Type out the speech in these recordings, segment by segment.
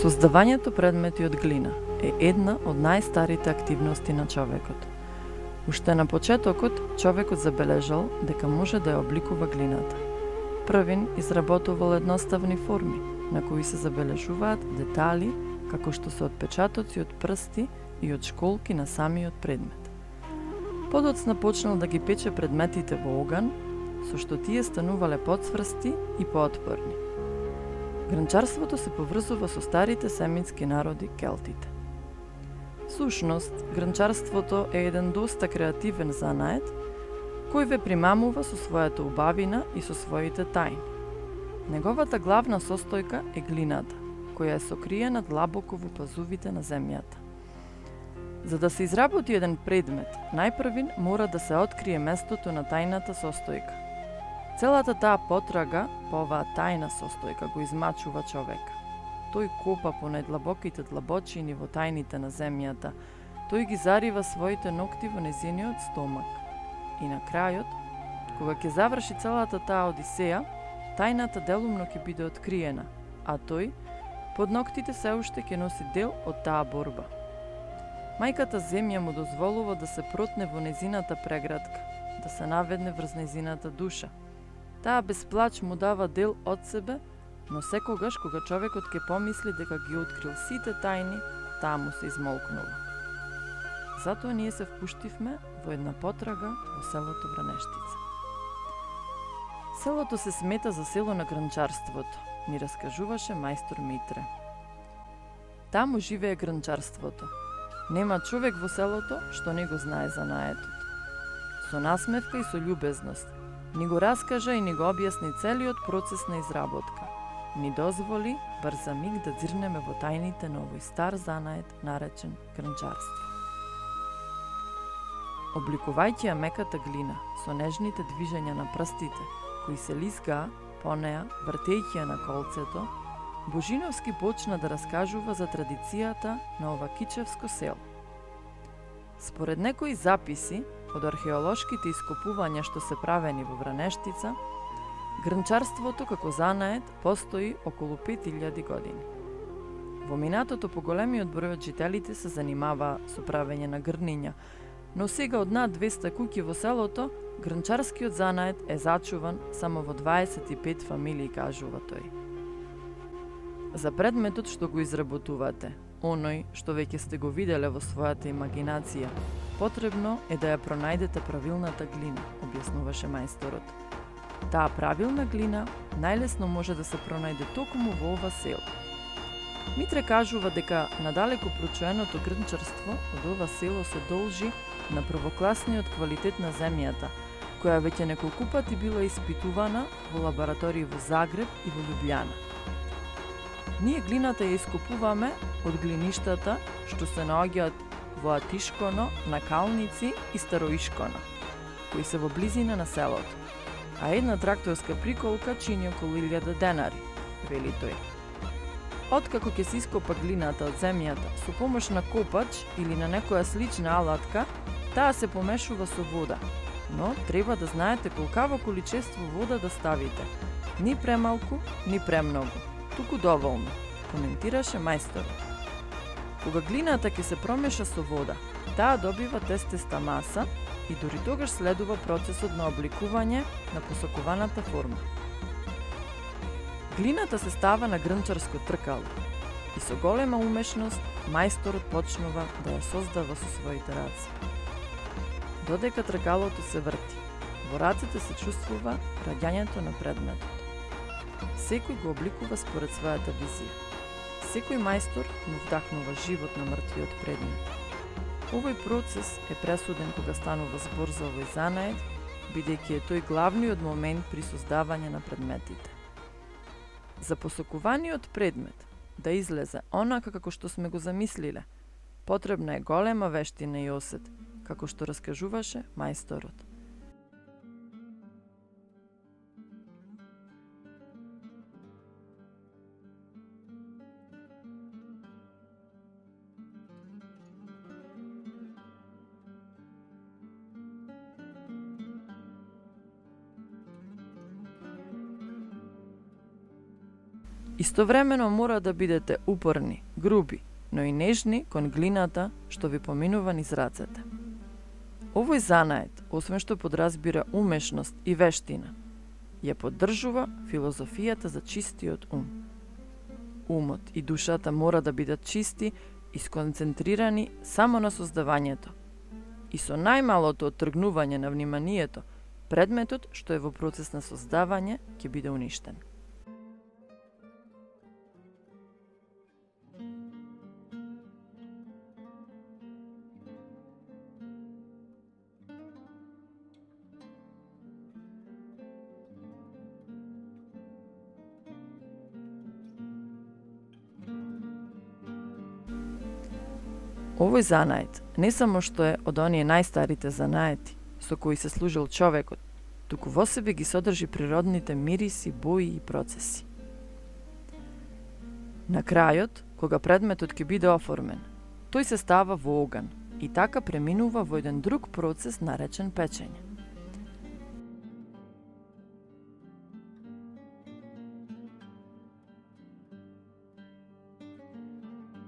Создавањето предмети од глина е една од најстарите активности на човекот. Уште на почетокот, човекот забележал дека може да ја обликува глината. Првин изработувал едноставни форми, на кои се забележуваат детали, како што се отпечатоци од прсти и од школки на самиот предмет. Подоцна почнал да ги пече предметите во оган, со што тие станувале потврсти и поотпорни. Гранчарството се поврзува со старите семитски народи келтите. Сушност, гранчарството е еден доста креативен занает, кој ве примамува со својата убавина и со своите тајни. Неговата главна состојка е глината, која е сокриена длабоко во пазувите на земјата. За да се изработи еден предмет, најпрвин мора да се открие местото на тајната состојка. Целата таа потрага по оваа тајна состојка го измачува човека. Тој копа по најдлабоките длабочини во тајните на земјата, тој ги зарива своите ногти во незиниот стомак. И на крајот, кога ќе заврши целата таа одисеја, тајната делумно ќе биде откриена, а тој, под ногтите се уште ќе носи дел од таа борба. Мајката земја му дозволува да се протне во незината преградка, да се наведне врз незината душа. Таа без плач му дава дел од себе, но секогаш кога човекот ќе помисли дека ги открил сите тајни, таа му се измолкнува. Затоа ние се впуштивме во една потрага во селото Вранештица. Селото се смета за село на гранчарството, ни раскажуваше мајстор Митре. Таму живее гранчарството. Нема човек во селото што не го знае занаетот. Со насмевка и со љубезност ни го раскажа и ни го објасни целиот процес на изработка. Ни дозволи бар за миг да дзирнеме во тајните на овој стар занает наречен гранчарство. Обликувајќи ја меката глина со нежните движења на прстите, кои се лизгаа по неа, вртејќи ја на колцето, Божиновски почна да раскажува за традицијата на ова кичевско село. Според некои записи од археолошките ископувања што се правени во Вранештица, гранчарството како занает постои околу 5000 години. Во минатото поголемиот број од жителите се занимава со правење на грниња, но сега од над 200 куќи во селото, гранчарскиот занает е зачуван само во 25 фамилии, кажува тој. За предметот што го изработувате, оној што веќе сте го виделе во својата имагинација, потребно е да ја пронајдете правилната глина, објаснуваше мајсторот. Таа правилна глина најлесно може да се пронајде токму во ова село. Митре кажува дека надалеко прочуеното грнчарство од ова село се должи на првокласниот квалитет на земјата, која веќе неколку пати била испитувана во лаборатории во Загреб и во Љубљана. Ние глината ја ископуваме од глиништата што се наоѓаат во Атишконо, на Калници и Староишконо, кои се во близина на селото, а една тракторска приколка чини околу 1000 денари, вели тој. Откако ќе се ископа глината од земјата со помош на копач или на некоја слична алатка, таа се помешува со вода, но треба да знаете колкаво количество вода да ставите. Ни премалку, ни премногу, туку доволно, коментираше мајсторот. Кога глината ќе се промеша со вода, таа добива тестеста маса и дури тогаш следува процесот на обликување на посакуваната форма. Глината се става на грнчарско тркало и со голема умешност мајсторот почнува да ја создава со своите раце. Додека тркалото се врти, во рацете се чувствува раѓањето на предметот. Секој го обликува според својата визија. Секој мајстор му вдахнува живот на мртвиот предмет. Овој процес е пресуден кога станува збор за овој занает, бидејќи е тој главниот момент при создавање на предметите. За посакуваниот предмет да излезе онака како што сме го замислиле, потребна е голема вештина и осет, како што раскажуваше мајсторот. Истовремено мора да бидете упорни, груби, но и нежни кон глината што ви поминува низ рацете. Овој занает, освен што подразбира умешност и вештина, ја поддржува филозофијата за чистиот ум. Умот и душата мора да бидат чисти и сконцентрирани само на создавањето. И со најмалото оттргнување на вниманието, предметот што е во процес на создавање ќе биде уништен. Овој занает не само што е од оние најстарите занаети со кои се служил човекот, туку во себе ги содржи природните мириси, бои и процеси. На крајот, кога предметот ќе биде оформен, тој се става во оган и така преминува во еден друг процес наречен печење.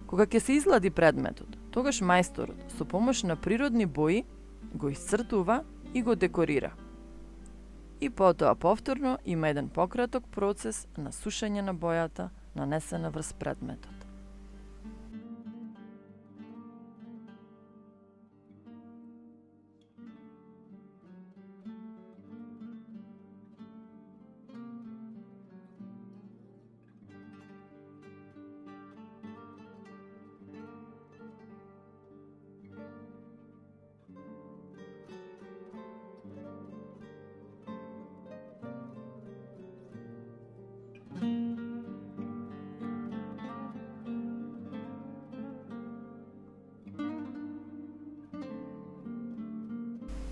Кога ќе се излади предметот, тогаш мајсторот со помош на природни бои го исцртува и го декорира. И потоа повторно има еден пократок процес на сушење на бојата нанесена врз предметот.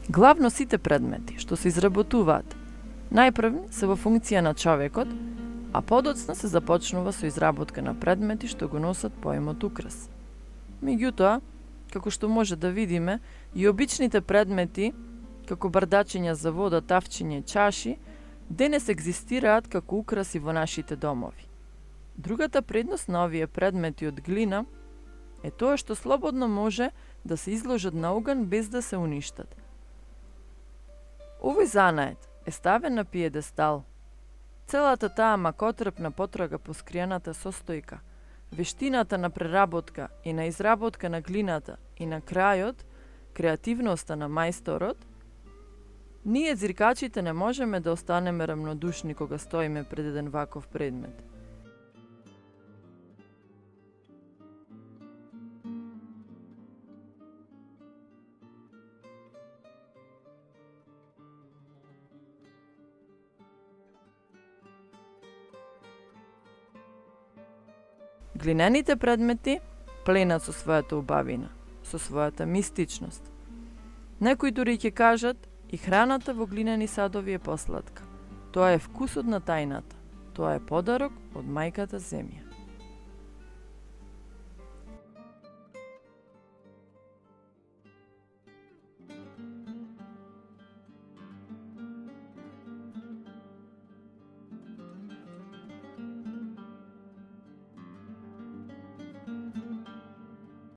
Главно сите предмети што се изработуваат, најпрв се во функција на човекот, а подоцна се започнува со изработка на предмети што го носат поемот украс. Меѓутоа, како што може да видиме, и обичните предмети, како бардачиња за вода, тавчиња и чаши, денес екзистираат како украси во нашите домови. Другата предност на овие предмети од глина е тоа што слободно може да се изложат на оган без да се уништат. Овој занает е ставен на пиедестал. Целата таа макотрпна потрага по скријаната состојка, вештината на преработка и на изработка на глината и на крајот, креативноста на мајсторот, ние ѕиркачите не можеме да останеме рамнодушни кога стоиме пред еден ваков предмет. Глинените предмети пленат со својата убавина, со својата мистичност. Некои дури ќе кажат, и храната во глинени садови е посладка. Тоа е вкусот на тајната. Тоа е подарок од мајката земја.